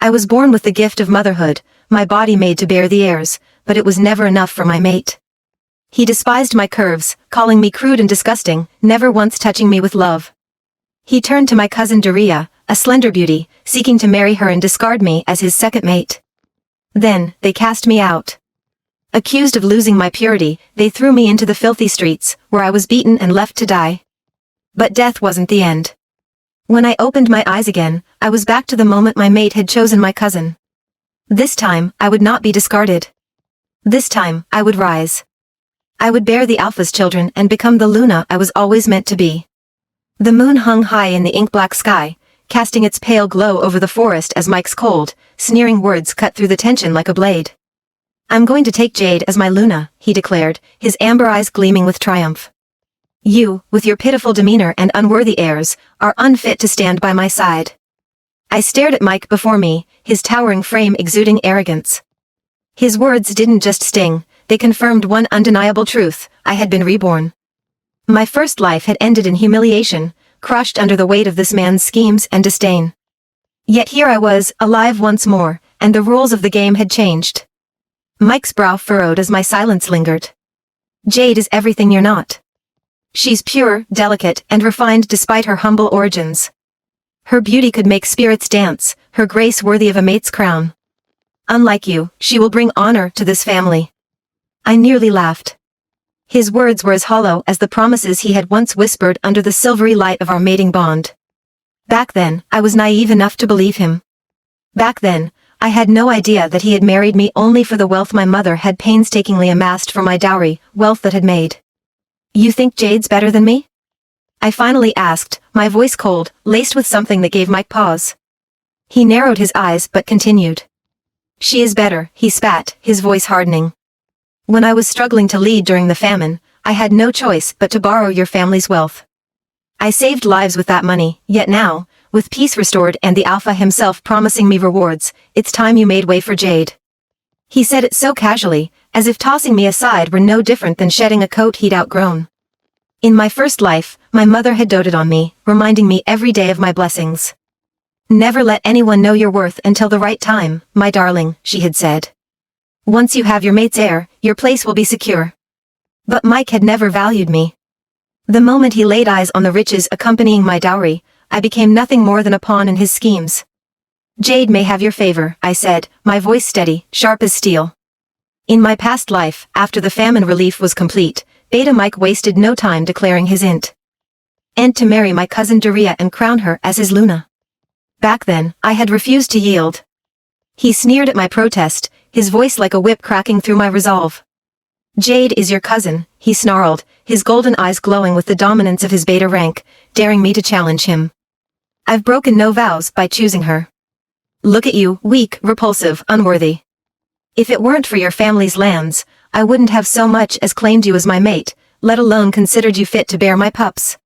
I was born with the gift of motherhood, my body made to bear the heirs, but it was never enough for my mate. He despised my curves, calling me crude and disgusting, never once touching me with love. He turned to my cousin Dariya, a slender beauty, seeking to marry her and discard me as his second mate. Then, they cast me out. Accused of losing my purity, they threw me into the filthy streets, where I was beaten and left to die. But death wasn't the end. When I opened my eyes again, I was back to the moment my mate had chosen my cousin. This time, I would not be discarded. This time, I would rise. I would bear the Alpha's children and become the Luna I was always meant to be. The moon hung high in the ink-black sky, casting its pale glow over the forest as Mike's cold, sneering words cut through the tension like a blade. "I'm going to take Jade as my Luna," he declared, his amber eyes gleaming with triumph. "You, with your pitiful demeanor and unworthy airs, are unfit to stand by my side." I stared at Mike before me, his towering frame exuding arrogance. His words didn't just sting, they confirmed one undeniable truth: I had been reborn. My first life had ended in humiliation, crushed under the weight of this man's schemes and disdain. Yet here I was, alive once more, and the rules of the game had changed. Mike's brow furrowed as my silence lingered. "Jade is everything you're not. She's pure, delicate, and refined despite her humble origins. Her beauty could make spirits dance, her grace worthy of a mate's crown. Unlike you, she will bring honor to this family." I nearly laughed. His words were as hollow as the promises he had once whispered under the silvery light of our mating bond. Back then, I was naive enough to believe him. Back then, I had no idea that he had married me only for the wealth my mother had painstakingly amassed for my dowry, wealth that had made. "You think Jade's better than me?" I finally asked, my voice cold, laced with something that gave Mike pause. He narrowed his eyes but continued. "She is better," he spat, his voice hardening. "When I was struggling to lead during the famine, I had no choice but to borrow your family's wealth. I saved lives with that money, yet now, with peace restored and the Alpha himself promising me rewards, it's time you made way for Jade." He said it so casually, as if tossing me aside were no different than shedding a coat he'd outgrown. In my first life, my mother had doted on me, reminding me every day of my blessings. "Never let anyone know your worth until the right time, my darling," she had said. "Once you have your mate's heir, your place will be secure." But Mike had never valued me. The moment he laid eyes on the riches accompanying my dowry, I became nothing more than a pawn in his schemes. "Jade may have your favor," I said, my voice steady, sharp as steel. In my past life, after the famine relief was complete, Beta Mike wasted no time declaring his intent to marry my cousin Dariya and crown her as his Luna. Back then, I had refused to yield. He sneered at my protest, his voice like a whip cracking through my resolve. "Jade is your cousin," he snarled, his golden eyes glowing with the dominance of his beta rank, daring me to challenge him. "I've broken no vows by choosing her. Look at you, weak, repulsive, unworthy. If it weren't for your family's lands, I wouldn't have so much as claimed you as my mate, let alone considered you fit to bear my pups.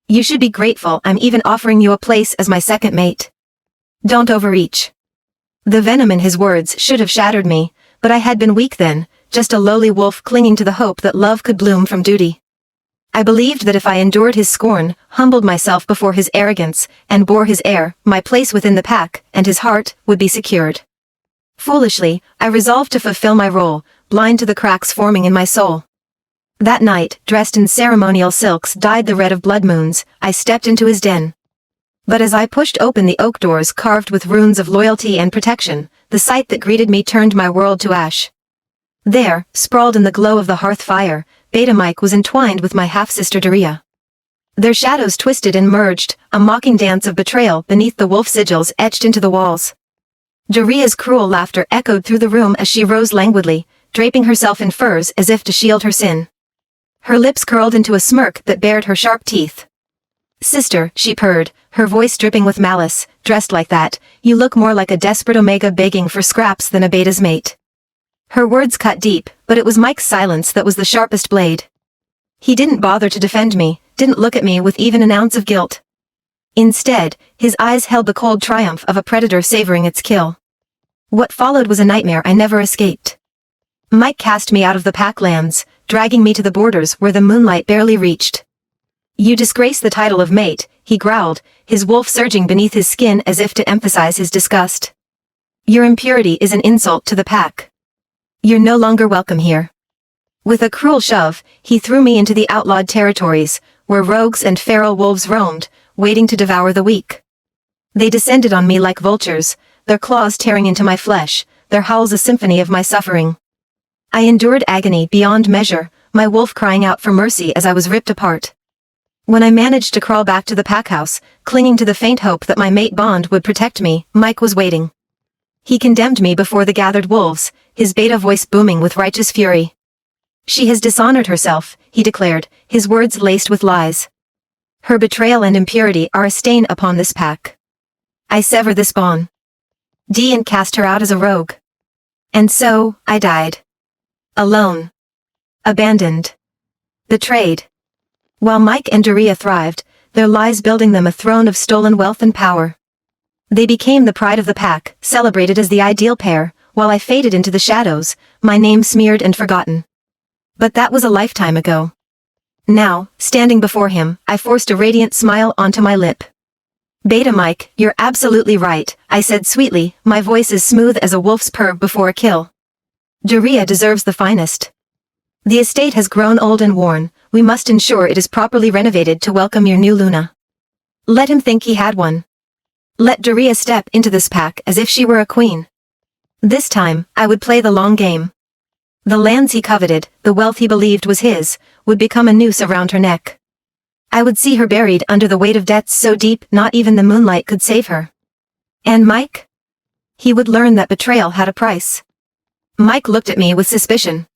You should be grateful I'm even offering you a place as my second mate. Don't overreach." The venom in his words should have shattered me, but I had been weak then, just a lowly wolf clinging to the hope that love could bloom from duty. I believed that if I endured his scorn, humbled myself before his arrogance, and bore his heir, my place within the pack, and his heart, would be secured. Foolishly, I resolved to fulfill my role, blind to the cracks forming in my soul. That night, dressed in ceremonial silks dyed the red of blood moons, I stepped into his den. But as I pushed open the oak doors carved with runes of loyalty and protection, the sight that greeted me turned my world to ash. There, sprawled in the glow of the hearth fire, Beta Mike was entwined with my half-sister Dariya. Their shadows twisted and merged, a mocking dance of betrayal beneath the wolf sigils etched into the walls. Dariya's cruel laughter echoed through the room as she rose languidly, draping herself in furs as if to shield her sin. Her lips curled into a smirk that bared her sharp teeth. "Sister," she purred, her voice dripping with malice, "dressed like that, you look more like a desperate Omega begging for scraps than a Beta's mate." Her words cut deep, but it was Mike's silence that was the sharpest blade. He didn't bother to defend me, didn't look at me with even an ounce of guilt. Instead, his eyes held the cold triumph of a predator savoring its kill. What followed was a nightmare I never escaped. Mike cast me out of the packlands, dragging me to the borders where the moonlight barely reached. "You disgrace the title of mate," he growled, his wolf surging beneath his skin as if to emphasize his disgust. Your impurity is an insult to the pack. You're no longer welcome here. With a cruel shove, he threw me into the outlawed territories, where rogues and feral wolves roamed, waiting to devour the weak. They descended on me like vultures, their claws tearing into my flesh, their howls a symphony of my suffering. I endured agony beyond measure, my wolf crying out for mercy as I was ripped apart. When I managed to crawl back to the pack house, clinging to the faint hope that my mate Bond would protect me, Mike was waiting. He condemned me before the gathered wolves, his beta voice booming with righteous fury. She has dishonored herself, he declared, his words laced with lies. Her betrayal and impurity are a stain upon this pack. I sever this bond. And cast her out as a rogue. And so, I died. Alone. Abandoned. Betrayed. While Mike and Dariya thrived, their lies building them a throne of stolen wealth and power. They became the pride of the pack, celebrated as the ideal pair, while I faded into the shadows, my name smeared and forgotten. But that was a lifetime ago. Now, standing before him, I forced a radiant smile onto my lip. Beta Mike, you're absolutely right, I said sweetly, my voice as smooth as a wolf's purr before a kill. Dariya deserves the finest. The estate has grown old and worn, we must ensure it is properly renovated to welcome your new Luna. Let him think he had one. Let Dariya step into this pack as if she were a queen. This time, I would play the long game. The lands he coveted, the wealth he believed was his, would become a noose around her neck. I would see her buried under the weight of debts so deep not even the moonlight could save her. And Mike? He would learn that betrayal had a price. Mike looked at me with suspicion.